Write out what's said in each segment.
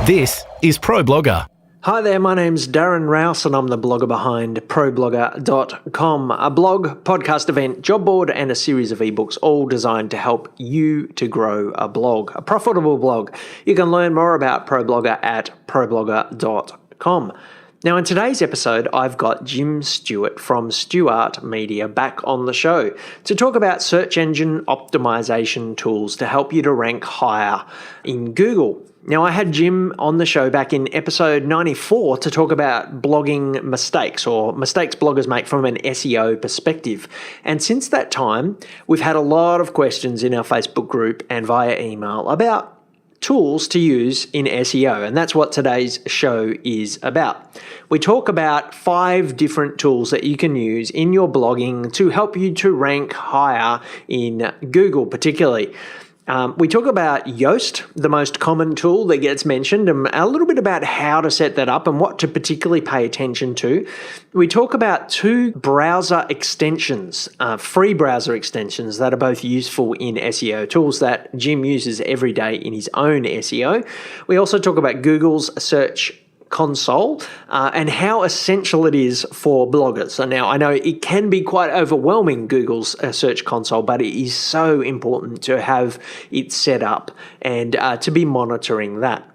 This is ProBlogger. Hi there, my name's Darren Rouse and I'm the blogger behind ProBlogger.com, a blog, podcast event, job board and a series of ebooks all designed to help you to grow a blog, a profitable blog. You can learn more about ProBlogger at ProBlogger.com. Now in today's episode, I've got Jim Stewart from StewArtMedia back on the show to talk about search engine optimization tools to help you to rank higher in Google. Now, I had Jim on the show back in episode 94 to talk about blogging mistakes or mistakes bloggers make from an SEO perspective. And since that time, we've had a lot of questions in our Facebook group and via email about tools to use in SEO. And that's what today's show is about. We talk about 5 different tools that you can use in your blogging to help you to rank higher in Google particularly. We talk about Yoast, the most common tool that gets mentioned, and a little bit about how to set that up and what to particularly pay attention to. We talk about 2 browser extensions, free browser extensions that are both useful in SEO, tools that Jim uses every day in his own SEO. We also talk about Google's search console and how essential it is for bloggers. So now I know it can be quite overwhelming, Google's search console, but it is so important to have it set up and to be monitoring that.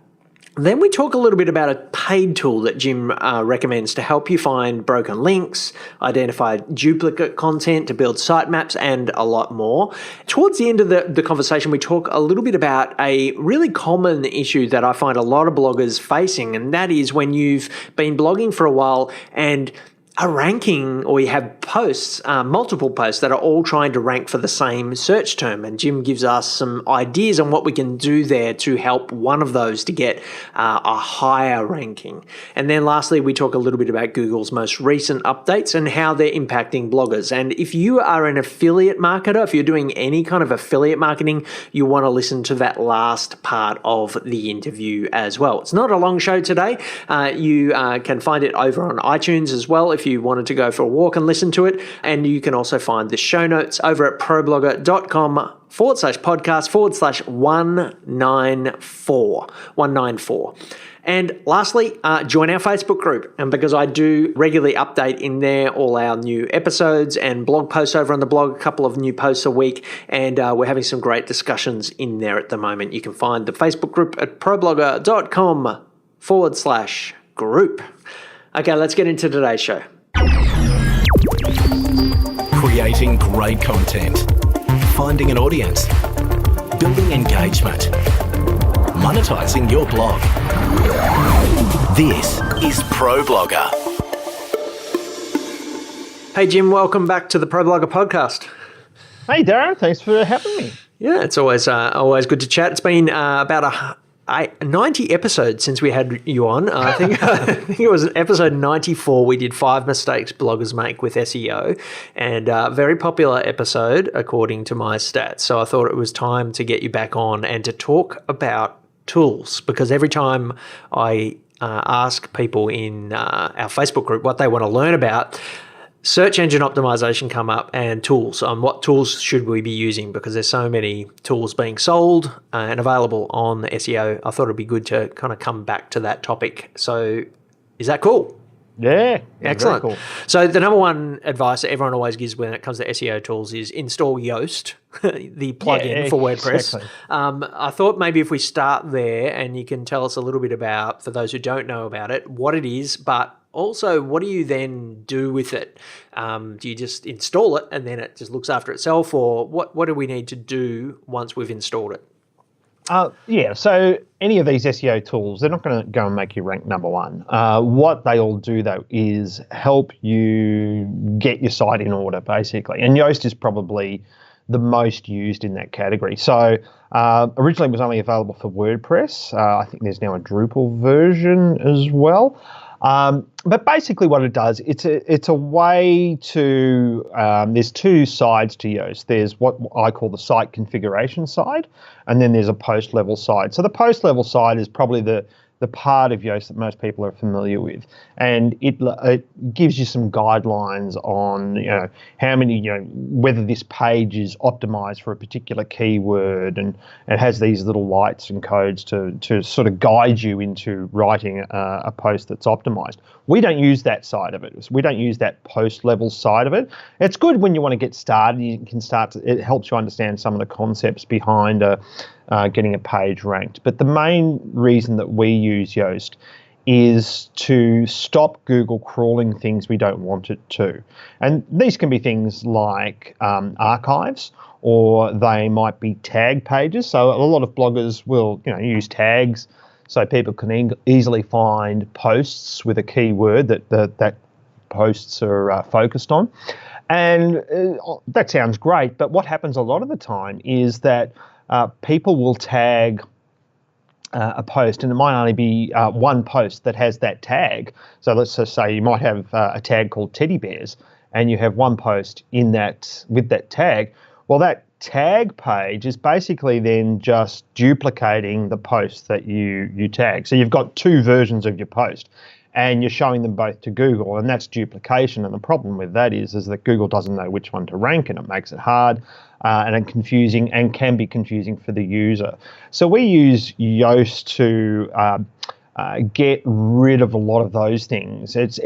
Then we talk a little bit about a paid tool that Jim recommends to help you find broken links, identify duplicate content, to build sitemaps, and a lot more. Towards the end of the conversation, we talk a little bit about a really common issue that I find a lot of bloggers facing, and that is when you've been blogging for a while and a ranking, or you have posts, multiple posts that are all trying to rank for the same search term. And Jim gives us some ideas on what we can do there to help one of those to get a higher ranking. And then lastly, we talk a little bit about Google's most recent updates and how they're impacting bloggers. And if you are an affiliate marketer, if you're doing any kind of affiliate marketing, you want to listen to that last part of the interview as well. It's not a long show today. You can find it over on iTunes as well if you wanted to go for a walk and listen to it. And you can also find the show notes over at ProBlogger.com/podcast/194. And lastly, join our Facebook group. And because I do regularly update in there all our new episodes and blog posts over on the blog, a couple of new posts a week, and we're having some great discussions in there at the moment. You can find the Facebook group at ProBlogger.com/group. Okay, let's get into today's show. Creating great content, finding an audience, building engagement, monetizing your blog. This is ProBlogger. Hey Jim, welcome back to the ProBlogger podcast. Hey Darren, thanks for having me. Yeah, it's always good to chat. It's been about 90 episodes since we had you on. I think it was episode 94. We did 5 mistakes bloggers make with SEO, and a very popular episode according to my stats. So I thought it was time to get you back on and to talk about tools, because every time I ask people in our Facebook group what they want to learn about, search engine optimization come up and tools. What tools should we be using? Because there's so many tools being sold and available on SEO. I thought it'd be good to kind of come back to that topic. So is that cool? Yeah. Excellent. Very cool. So the number one advice that everyone always gives when it comes to SEO tools is install Yoast, the plugin for WordPress. Exactly. I thought maybe if we start there and you can tell us a little bit about, for those who don't know about it, what it is, but also, what do you then do with it? Do you just install it and then it just looks after itself, or what do we need to do once we've installed it? Yeah, so any of these SEO tools, they're not going to go and make you rank number 1. What they all do, though, is help you get your site in order, basically. And Yoast is probably the most used in that category. So originally it was only available for WordPress. I think there's now a Drupal version as well. But basically what it does, it's a way to, there's 2 sides to Yoast. There's what I call the site configuration side, and then there's a post level side. So the post level side is probably the the part of Yoast that most people are familiar with, and it gives you some guidelines on how many whether this page is optimized for a particular keyword, and it has these little lights and codes to sort of guide you into writing a post that's optimized. We don't use that side of it. We don't use that post level side of it. It's good when you want to get started. You can start. It helps you understand some of the concepts behind getting a page ranked. But the main reason that we use Yoast is to stop Google crawling things we don't want it to. And these can be things like archives, or they might be tag pages. So a lot of bloggers will use tags so people can easily find posts with a keyword that posts are focused on. And that sounds great, but what happens a lot of the time is that people will tag a post, and it might only be one post that has that tag. So let's just say you might have a tag called teddy bears, and you have one post in that with that tag. Well, that tag page is basically then just duplicating the post that you tag. So you've got two versions of your post, and you're showing them both to Google, and that's duplication. And the problem with that is that Google doesn't know which one to rank, and it makes it hard and confusing, and can be confusing for the user. So we use Yoast to get rid of a lot of those things. It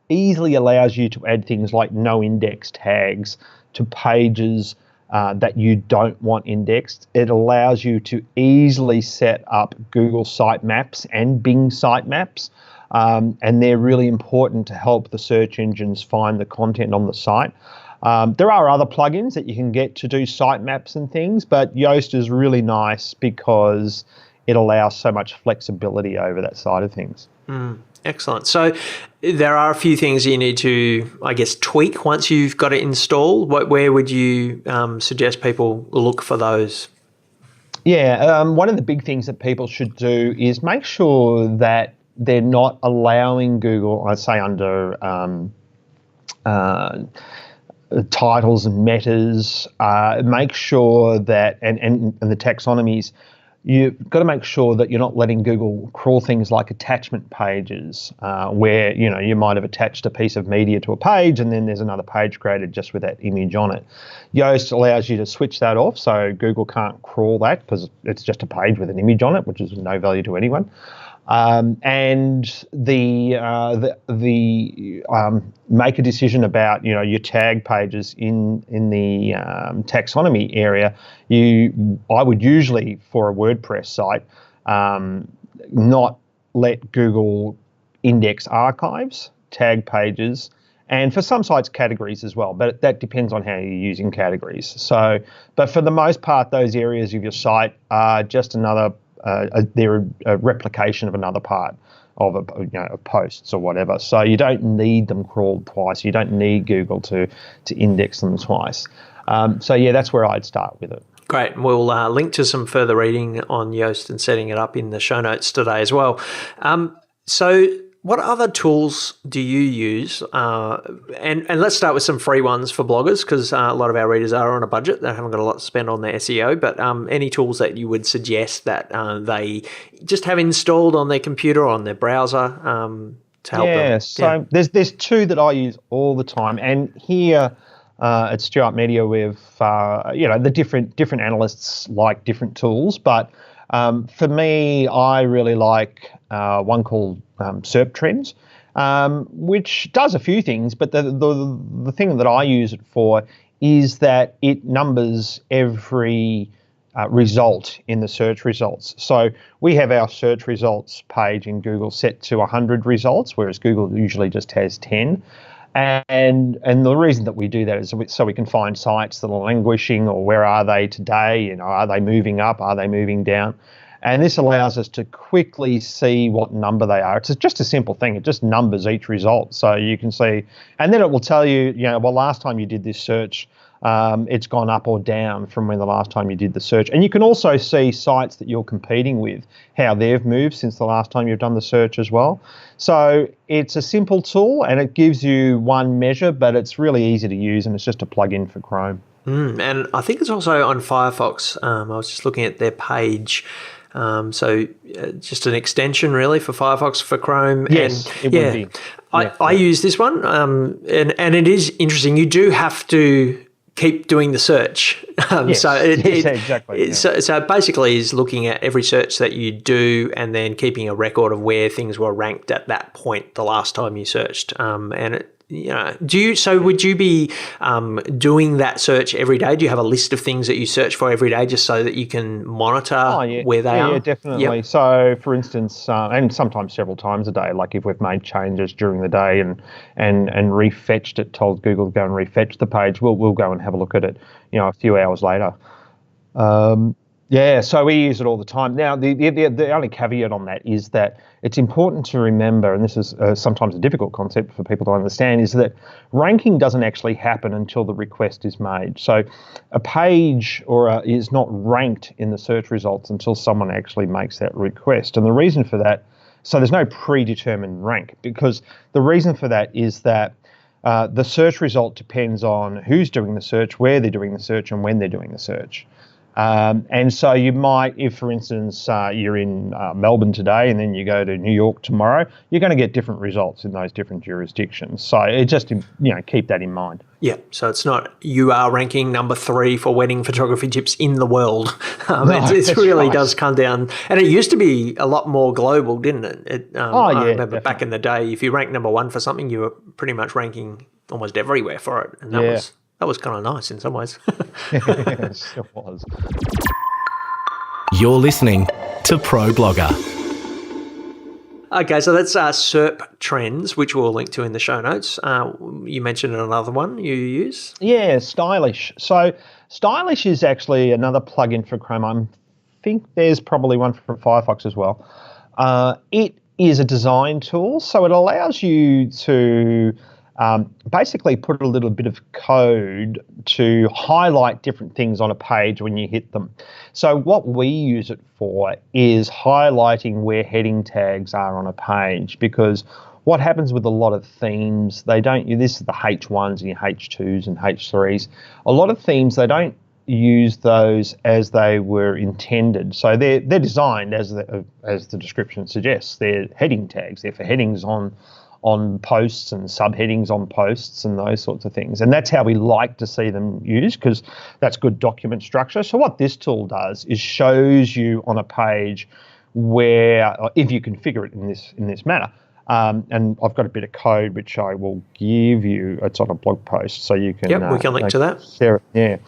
easily allows you to add things like no index tags to pages that you don't want indexed. It allows you to easily set up Google sitemaps and Bing sitemaps. And they're really important to help the search engines find the content on the site. There are other plugins that you can get to do sitemaps and things, but Yoast is really nice because it allows so much flexibility over that side of things. Excellent. So there are a few things you need to, I guess, tweak once you've got it installed. Where would you suggest people look for those? Yeah, one of the big things that people should do is make sure that they're not allowing Google, I'd say under titles and metas, make sure that, and the taxonomies, you've got to make sure that you're not letting Google crawl things like attachment pages, where you might have attached a piece of media to a page, and then there's another page created just with that image on it. Yoast allows you to switch that off, so Google can't crawl that because it's just a page with an image on it, which is no value to anyone. And the make a decision about your tag pages in the taxonomy area. I would usually, for a WordPress site, not let Google index archives, tag pages, and for some sites categories as well. But that depends on how you're using categories. So, but for the most part, those areas of your site are just another. They're a replication of another part of a posts or whatever. So you don't need them crawled twice. You don't need Google to index them twice. So yeah, that's where I'd start with it. Great. We'll link to some further reading on Yoast and setting it up in the show notes today as well. So what other tools do you use? And let's start with some free ones for bloggers, because a lot of our readers are on a budget. They haven't got a lot to spend on their SEO. But any tools that you would suggest that they just have installed on their computer or on their browser to help them? Yeah, so there's two that I use all the time. And here at StewArtMedia, we've the different analysts like different tools. But for me, I really like one called SERP Trends, which does a few things, but the thing that I use it for is that it numbers every result in the search results. So we have our search results page in Google set to 100 results, whereas Google usually just has 10. And the reason that we do that is so we can find sites that are languishing, or where are they today? Are they moving up? Are they moving down? And this allows us to quickly see what number they are. It's just a simple thing. It just numbers each result. So you can see, and then it will tell you, well, last time you did this search, it's gone up or down from when the last time you did the search. And you can also see sites that you're competing with, how they've moved since the last time you've done the search as well. So it's a simple tool, and it gives you one measure, but it's really easy to use, and it's just a plug-in for Chrome. And I think it's also on Firefox. I was just looking at their page. So just an extension really for Firefox, for Chrome. Yes, and it would be. I use this one, and it is interesting. You do have to keep doing the search. Yes, exactly. So it basically is looking at every search that you do and then keeping a record of where things were ranked at that point the last time you searched. Would you be doing that search every day? Do you have a list of things that you search for every day just so that you can monitor where they are? Yeah, definitely. Yep. So, for instance, and sometimes several times a day, like if we've made changes during the day and refetched it, told Google to go and refetch the page, we'll go and have a look at it, a few hours later. So we use it all the time. Now, the only caveat on that is that it's important to remember, and this is sometimes a difficult concept for people to understand, is that ranking doesn't actually happen until the request is made. So a page is not ranked in the search results until someone actually makes that request. And the reason for that, so there's no predetermined rank, because the reason for that is that the search result depends on who's doing the search, where they're doing the search, and when they're doing the search. And so you might, if for instance you're in Melbourne today and then you go to New York tomorrow, you're going to get different results in those different jurisdictions. So it just, keep that in mind. Yeah, so it's not you are ranking number 3 for wedding photography tips in the world. It really does come down, and it used to be a lot more global, didn't it? I remember definitely. Back in the day, if you ranked number 1 for something, you were pretty much ranking almost everywhere for it, and that was kind of nice in some ways. Yes, it was. You're listening to Pro Blogger. Okay, so that's SERP Trends, which we'll link to in the show notes. You mentioned another one you use. Yeah, Stylish. So Stylish is actually another plugin for Chrome. I think there's probably one for Firefox as well. It is a design tool, so it allows you to basically put a little bit of code to highlight different things on a page when you hit them. So what we use it for is highlighting where heading tags are on a page, because what happens with a lot of themes, this is the H1s and your H2s and H3s. A lot of themes, they don't use those as they were intended. So they're designed as the description suggests. They're heading tags. They're for headings on posts and subheadings on posts and those sorts of things. And that's how we like to see them used, because that's good document structure. So what this tool does is shows you on a page where, if you configure it in this manner, and I've got a bit of code which I will give you. It's on a blog post, so you can. Yep, we can link to that. Share it, yeah.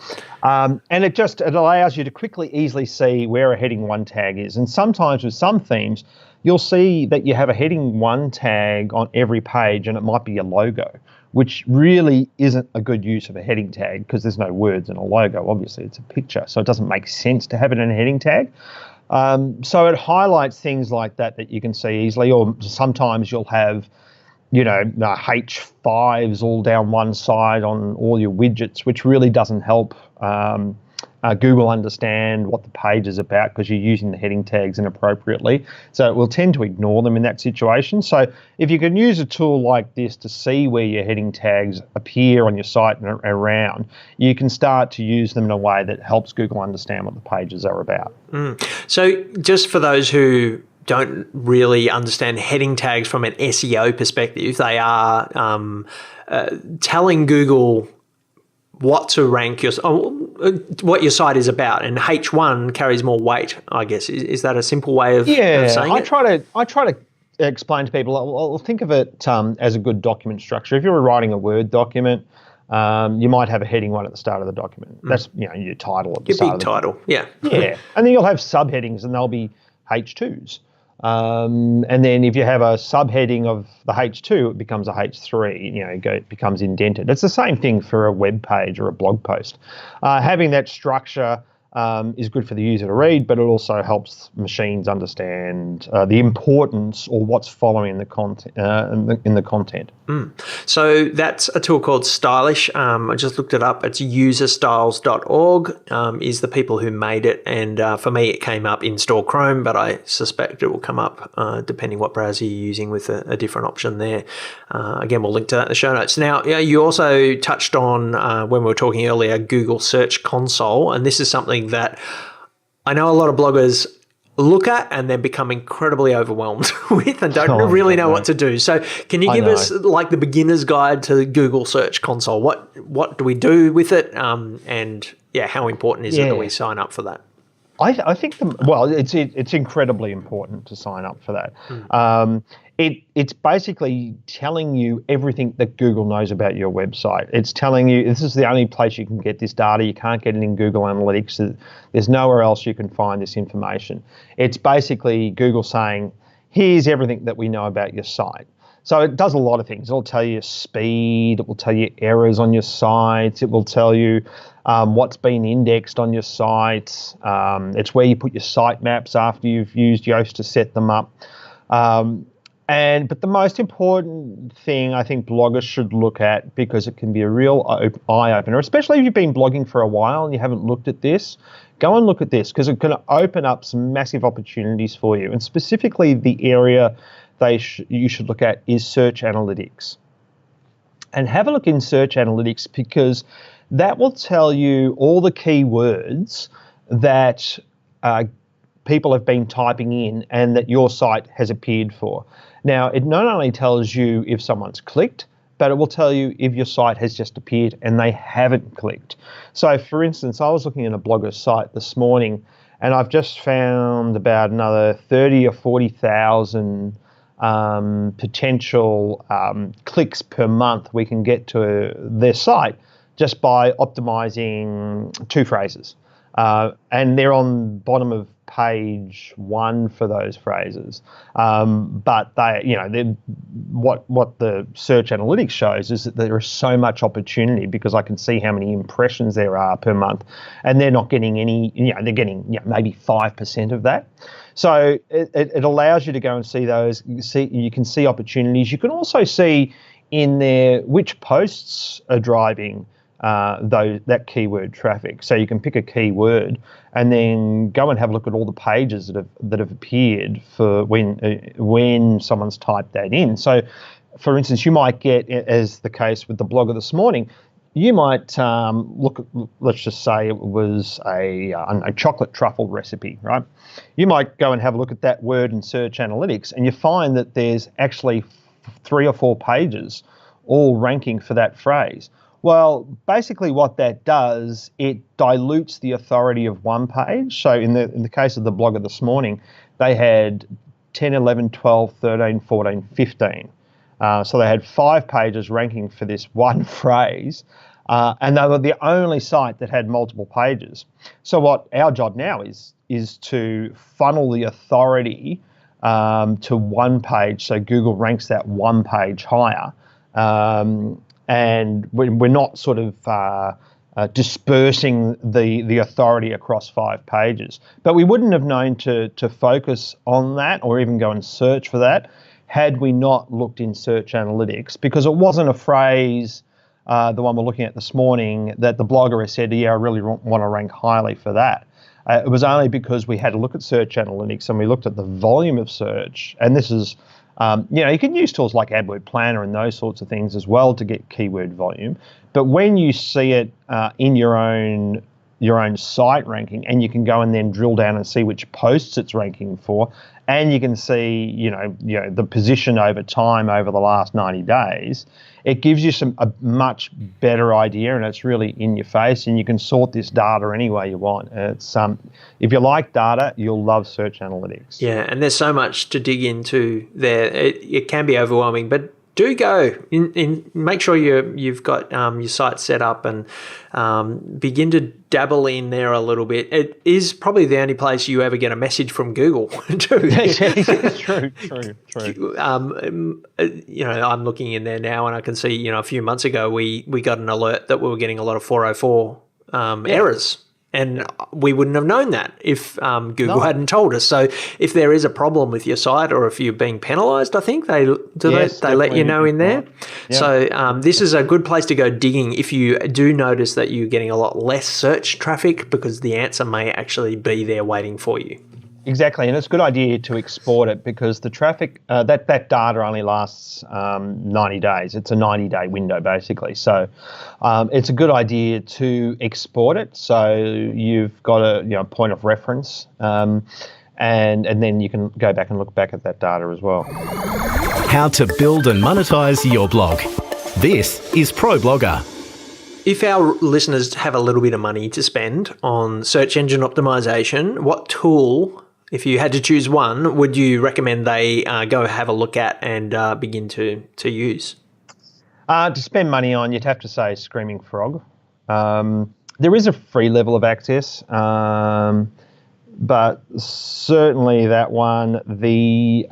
And it allows you to easily see where a heading 1 tag is. And sometimes with some themes, you'll see that you have a heading 1 tag on every page, and it might be a logo, which really isn't a good use of a heading tag because there's no words in a logo. Obviously, it's a picture, so it doesn't make sense to have it in a heading tag. So it highlights things like that you can see easily, or sometimes you'll have, H5s all down one side on all your widgets, which really doesn't help Google understand what the page is about because you're using the heading tags inappropriately. So it will tend to ignore them in that situation. So if you can use a tool like this to see where your heading tags appear on your site and around, you can start to use them in a way that helps Google understand what the pages are about. So just for those who don't really understand heading tags from an SEO perspective, they are telling Google what to rank what your site is about, and H1 carries more weight, I guess. Is that a simple way of saying it? I try to explain to people. I'll think of it as a good document structure. If you were writing a Word document, you might have a heading 1 at the start of the document. That's your title at the start. Your big title, yeah. Yeah, and then you'll have subheadings, and they'll be H2s. And then if you have a subheading of the H2, it becomes a H3, it becomes indented. It's the same thing for a web page or a blog post. Having that structure is good for the user to read, but it also helps machines understand the importance or what's following the content in the content. So that's a tool called Stylish. I just looked it up. It's userstyles.org is the people who made it, and for me it came up in Store Chrome, but I suspect it will come up depending what browser you're using with a different option there. Again, we'll link to that in the show notes. Now, you also touched on when we were talking earlier, Google Search Console, and this is something that I know a lot of bloggers look at and then become incredibly overwhelmed with and don't really know what to do. So can you give us like the beginner's guide to Google Search Console? What do we do with it? And how important is it that we sign up for that? I think it's incredibly important to sign up for that. It's basically telling you everything that Google knows about your website. It's telling you this is the only place you can get this data. You can't get it in Google Analytics. There's nowhere else you can find this information. It's basically Google saying, here's everything that we know about your site. So it does a lot of things. It'll tell you speed. It will tell you errors on your site. It will tell you what's been indexed on your site. It's where you put your sitemaps after you've used Yoast to set them up. But the most important thing I think bloggers should look at, because it can be a real eye-opener, especially if you've been blogging for a while and you haven't looked at this, go and look at this, because it can open up some massive opportunities for you. And specifically the area you should look at is search analytics. And have a look in search analytics, because that will tell you all the keywords that people have been typing in and that your site has appeared for. Now, it not only tells you if someone's clicked, but it will tell you if your site has just appeared and they haven't clicked. So, for instance, I was looking at a blogger's site this morning, and I've just found about another 30 or 40,000 potential clicks per month we can get to their site just by optimizing 2 phrases. And they're on bottom of page 1 for those phrases. But what the search analytics shows is that there is so much opportunity, because I can see how many impressions there are per month, and they're not getting any, they're getting maybe 5% of that. So it allows you to go and see those. You can see opportunities. You can also see in there which posts are driving that keyword traffic. So you can pick a keyword and then go and have a look at all the pages that have appeared for when someone's typed that in. So, for instance, you might get, as the case with the blogger this morning, you might look at, let's just say it was a chocolate truffle recipe, right? You might go and have a look at that word in search analytics, and you find that there's actually 3 or 4 pages all ranking for that phrase. Well, basically what that does, it dilutes the authority of one page. So in the case of the blogger this morning, they had 10, 11, 12, 13, 14, 15. So they had 5 pages ranking for this one phrase, and they were the only site that had multiple pages. So what our job now is to funnel the authority to one page, so Google ranks that one page higher. And we're not sort of dispersing the authority across 5 pages. But we wouldn't have known to focus on that or even go and search for that had we not looked in search analytics, because it wasn't a phrase, the one we're looking at this morning, that the blogger has said, I really want to rank highly for that. It was only because we had to look at search analytics and we looked at the volume of search, and this is you can use tools like AdWord Planner and those sorts of things as well to get keyword volume. But when you see it in your own site ranking, and you can go and then drill down and see which posts it's ranking for, and you can see the position over time over the last 90 days, it gives you a much better idea, and it's really in your face, and you can sort this data any way you want. It's if you like data, you'll love search analytics. Yeah, and there's so much to dig into there. It can be overwhelming, but do go in make sure you've got your site set up and begin to dabble in there a little bit. It is probably the only place you ever get a message from Google too. True. I'm looking in there now and I can see, a few months ago we got an alert that we were getting a lot of 404 errors. And we wouldn't have known that if Google hadn't told us. So if there is a problem with your site, or if you're being penalised, I think they let you know in there. Yeah. So this is a good place to go digging if you do notice that you're getting a lot less search traffic, because the answer may actually be there waiting for you. Exactly, and it's a good idea to export it, because the traffic, that data only lasts 90 days. It's a 90-day window, basically. So it's a good idea to export it, so you've got a point of reference. and then you can go back and look back at that data as well. How to build and monetize your blog. This is ProBlogger. If our listeners have a little bit of money to spend on search engine optimization, what tool, if you had to choose one, would you recommend they go have a look at and begin to use? To spend money on, you'd have to say Screaming Frog. There is a free level of access, but certainly that one. There's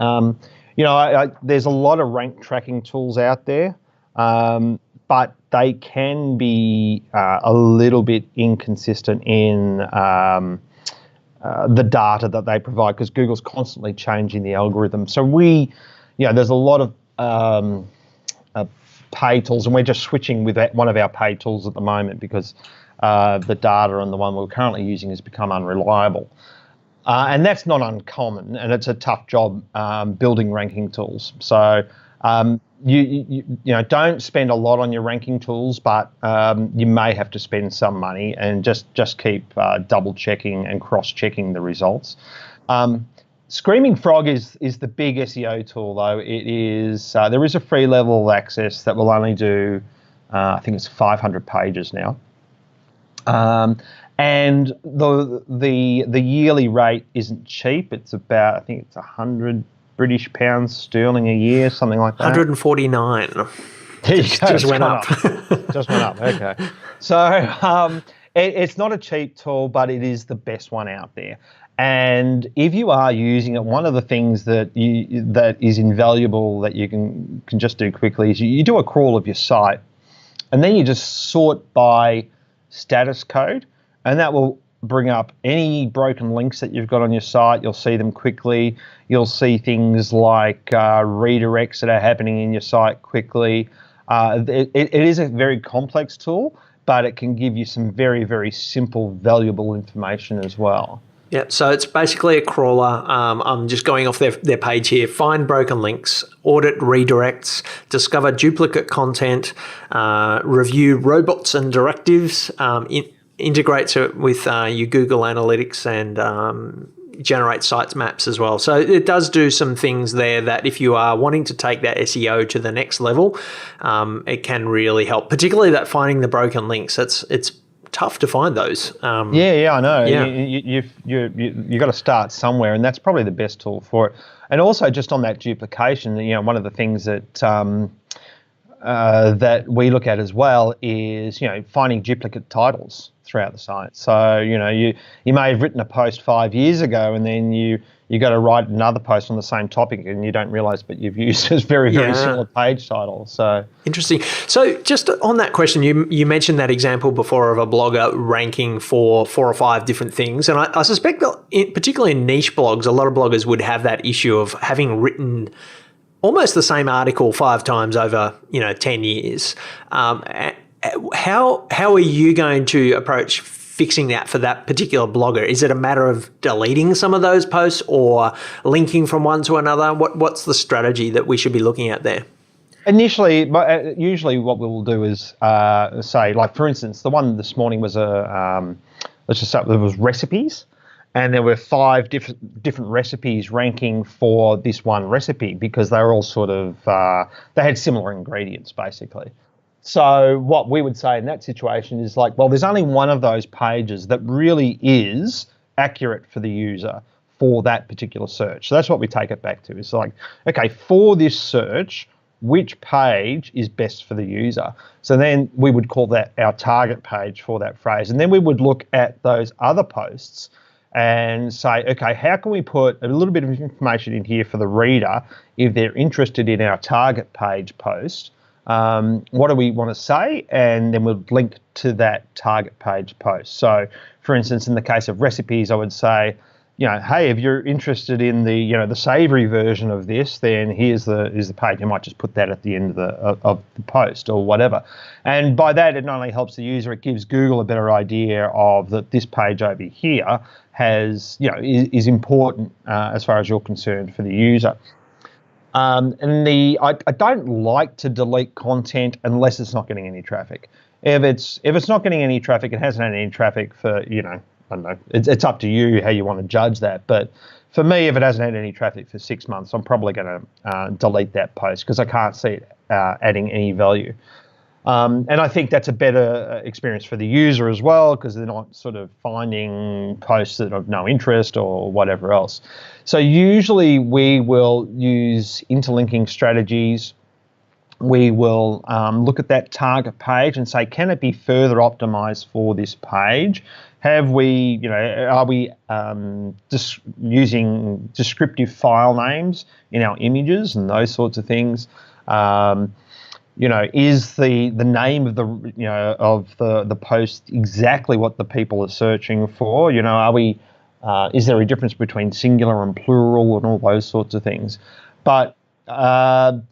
a lot of rank tracking tools out there, but they can be a little bit inconsistent in the data that they provide, because Google's constantly changing the algorithm. So there's a lot of paid tools, and we're just switching with one of our paid tools at the moment because the data on the one we're currently using has become unreliable. And that's not uncommon, and it's a tough job building ranking tools. So you don't spend a lot on your ranking tools, but you may have to spend some money, and just keep double checking and cross checking the results. Screaming Frog is the big SEO tool, though. It is there is a free level of access that will only do I think it's 500 pages now. And the yearly rate isn't cheap. It's about, I think it's 100 British pounds sterling a year, something like that. 149. Just went up. Just went up. Okay. So it's not a cheap tool, but it is the best one out there. And if you are using it, one of the things that is invaluable that you can just do quickly is you do a crawl of your site, and then you just sort by status code, and that will bring up any broken links that you've got on your site. You'll see them quickly. You'll see things like redirects that are happening in your site quickly. It is a very complex tool, but it can give you some very, very simple, valuable information as well. Yeah, so it's basically a crawler. I'm just going off their page here. Find broken links, audit redirects, discover duplicate content, review robots and directives, integrates it with your Google Analytics, and generate sitemaps as well. So it does do some things there that if you are wanting to take that SEO to the next level, it can really help, particularly that finding the broken links. It's tough to find those. I know. Yeah. You got to start somewhere, and that's probably the best tool for it. And also, just on that duplication, one of the things that that we look at as well is finding duplicate titles throughout the site. So you may have written a post 5 years ago, and then you got to write another post on the same topic, and you don't realize, but you've used this very similar page title. So interesting. So just on that question, you mentioned that example before of a blogger ranking for 4 or 5 different things, and I suspect that particularly in niche blogs, a lot of bloggers would have that issue of having written almost the same article 5 times over 10 years. How are you going to approach fixing that for that particular blogger? Is it a matter of deleting some of those posts or linking from one to another? What's the strategy that we should be looking at there? Initially, usually what we'll do is say, like for instance, the one this morning was let's just say there was recipes, and there were 5 different recipes ranking for this one recipe because they were all sort of they had similar ingredients basically. So what we would say in that situation is like, well, there's only one of those pages that really is accurate for the user for that particular search. So that's what we take it back to. It's like, okay, for this search, which page is best for the user? So then we would call that our target page for that phrase. And then we would look at those other posts and say, okay, how can we put a little bit of information in here for the reader if they're interested in our target page post? What do we want to say? And then we'll link to that target page post. So, for instance, in the case of recipes, I would say, hey, if you're interested in the savoury version of this, then here's the page. You might just put that at the end of the post or whatever. And by that, it not only helps the user, it gives Google a better idea of that this page over here has is important as far as you're concerned for the user. I don't like to delete content unless it's not getting any traffic. If it's not getting any traffic, it hasn't had any traffic for I don't know. It's up to you how you want to judge that. But for me, if it hasn't had any traffic for 6 months, I'm probably going to delete that post because I can't see it adding any value. And I think that's a better experience for the user as well because they're not sort of finding posts that are of no interest or whatever else. So usually we will use interlinking strategies. We will look at that target page and say, can it be further optimized for this page? Have we, are we using descriptive file names in our images and those sorts of things? Is the name of the post exactly what the people are searching for? Is there a difference between singular and plural and all those sorts of things? But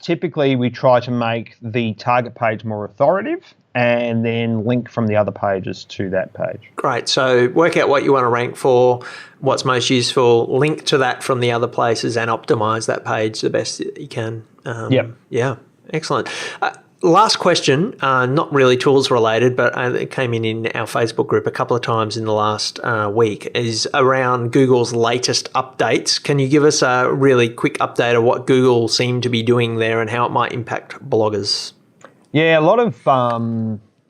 typically we try to make the target page more authoritative and then link from the other pages to that page. Great. So work out what you want to rank for, what's most useful, link to that from the other places and optimize that page the best that you can. Yeah. Excellent. Last question, not really tools related, but it came in our Facebook group a couple of times in the last week, is around Google's latest updates. Can you give us a really quick update of what Google seemed to be doing there and how it might impact bloggers? Yeah, a lot of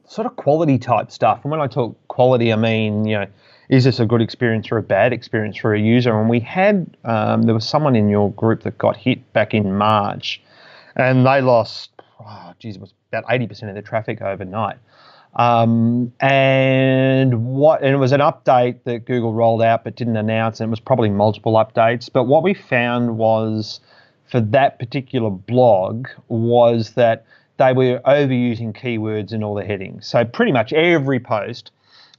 sort of quality type stuff. And when I talk quality, I mean, is this a good experience or a bad experience for a user? And we had, there was someone in your group that got hit back in March and they lost, it was about 80% of their traffic overnight. And it was an update that Google rolled out but didn't announce, and it was probably multiple updates. But what we found was for that particular blog was that they were overusing keywords in all the headings. So pretty much every post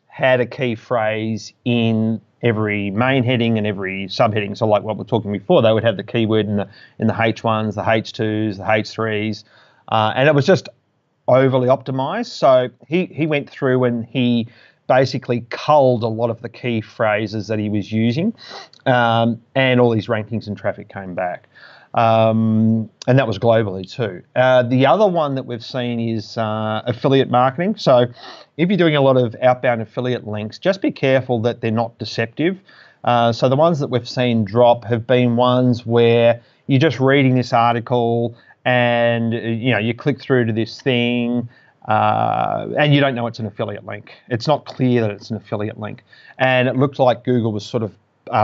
had a key phrase in every main heading and every subheading. So like what we're talking before, they would have the keyword in the H1s, the H2s, the H3s, and it was just overly optimized. So he went through and he basically culled a lot of the key phrases that he was using, and all these rankings and traffic came back. And that was globally too. The other one that we've seen is affiliate marketing. So if you're doing a lot of outbound affiliate links, just be careful that they're not deceptive. So the ones that we've seen drop have been ones where you're just reading this article and you click through to this thing and you don't know it's an affiliate link. It's not clear that it's an affiliate link. And it looked like Google was sort of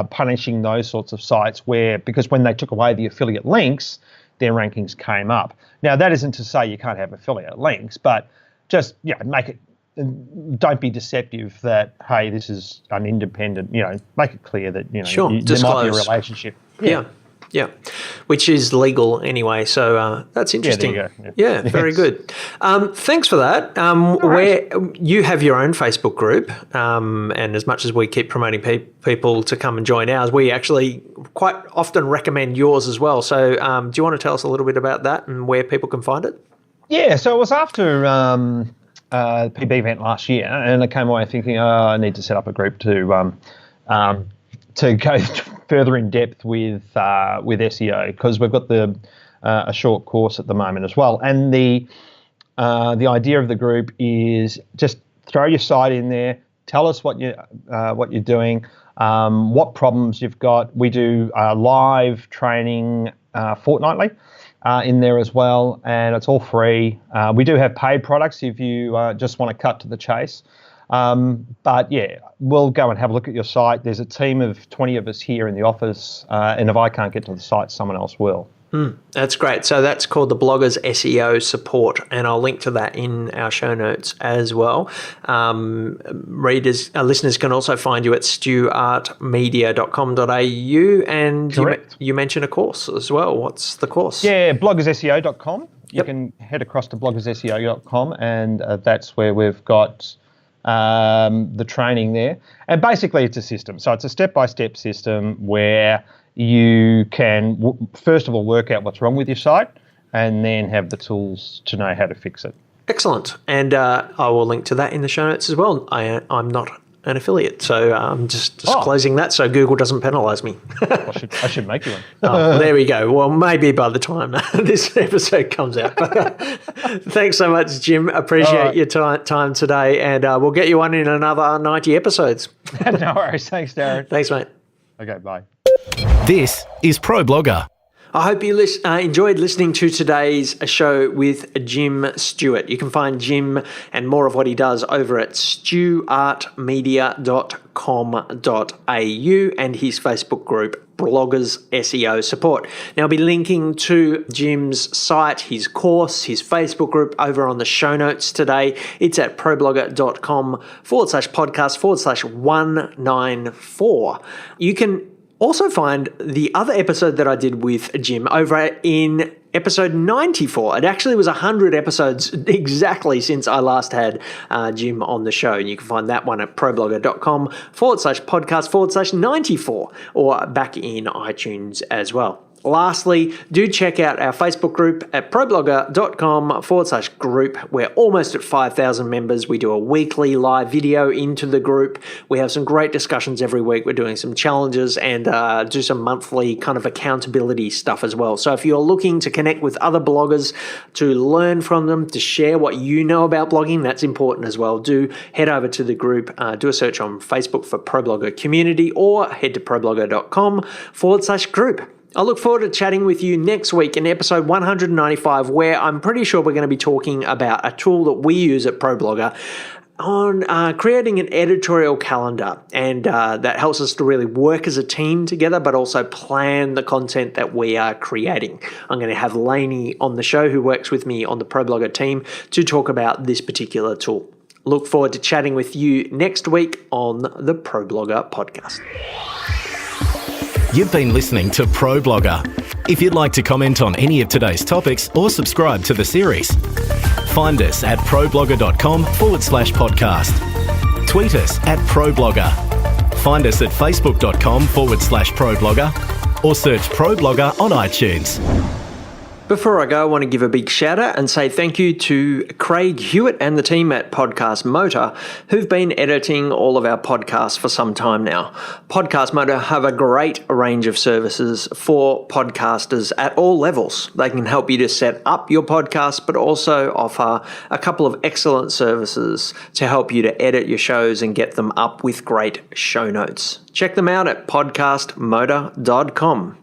punishing those sorts of sites because when they took away the affiliate links, their rankings came up. Now, that isn't to say you can't have affiliate links, but just don't be deceptive that, hey, this is an independent, make it clear that, Sure, there might be a relationship. Yeah, which is legal anyway. So that's interesting. Yeah, there you go. Yeah, very good. Thanks for that. Where you have your own Facebook group, and as much as we keep promoting people to come and join ours, we actually quite often recommend yours as well. So do you want to tell us a little bit about that and where people can find it? Yeah, so it was after the PB event last year, and I came away thinking, I need to set up a group to go further in depth with SEO, because we've got a short course at the moment as well. And the idea of the group is just throw your site in there, tell us what you're doing, what problems you've got. We do live training fortnightly in there as well, and it's all free. We do have paid products if you just want to cut to the chase. But yeah, we'll go and have a look at your site. There's a team of 20 of us here in the office, and if I can't get to the site, someone else will. That's great. So that's called the Bloggers SEO Support, and I'll link to that in our show notes as well. Listeners can also find you at StewArtMedia.com.au, and you mentioned a course as well. What's the course? Yeah, bloggersSEO.com. You can head across to bloggersSEO.com, and that's where we've got the training there. And basically it's a system. So it's a step-by-step system where you can, first of all, work out what's wrong with your site and then have the tools to know how to fix it. Excellent. And I will link to that in the show notes as well. I'm not an affiliate, so I'm just disclosing that so Google doesn't penalise me. I should make you one. There we go. Well, maybe by the time this episode comes out. Thanks so much, Jim. Appreciate your time today, and we'll get you one in another 90 episodes. No worries. Thanks, Darren. Thanks, mate. Okay, bye. This is ProBlogger. I hope you enjoyed listening to today's show with Jim Stewart. You can find Jim and more of what he does over at StewArtMedia.com.au and his Facebook group, Bloggers SEO Support. Now, I'll be linking to Jim's site, his course, his Facebook group over on the show notes today. It's at problogger.com/podcast/194. You can also find the other episode that I did with Jim over in episode 94. It actually was 100 episodes exactly since I last had Jim on the show. And you can find that one at problogger.com/podcast/94 or back in iTunes as well. Lastly, do check out our Facebook group at problogger.com/group. We're almost at 5,000 members. We do a weekly live video into the group. We have some great discussions every week. We're doing some challenges and do some monthly kind of accountability stuff as well. So if you're looking to connect with other bloggers, to learn from them, to share what you know about blogging, that's important as well. Do head over to the group, do a search on Facebook for ProBlogger Community or head to problogger.com/group. I look forward to chatting with you next week in episode 195, where I'm pretty sure we're going to be talking about a tool that we use at ProBlogger on creating an editorial calendar, and that helps us to really work as a team together, but also plan the content that we are creating. I'm going to have Lainey on the show, who works with me on the ProBlogger team, to talk about this particular tool. Look forward to chatting with you next week on the ProBlogger podcast. You've been listening to ProBlogger. If you'd like to comment on any of today's topics or subscribe to the series, find us at problogger.com/podcast. Tweet us at ProBlogger. Find us at facebook.com/ProBlogger or search ProBlogger on iTunes. Before I go, I want to give a big shout out and say thank you to Craig Hewitt and the team at Podcast Motor, who've been editing all of our podcasts for some time now. Podcast Motor have a great range of services for podcasters at all levels. They can help you to set up your podcast, but also offer a couple of excellent services to help you to edit your shows and get them up with great show notes. Check them out at podcastmotor.com.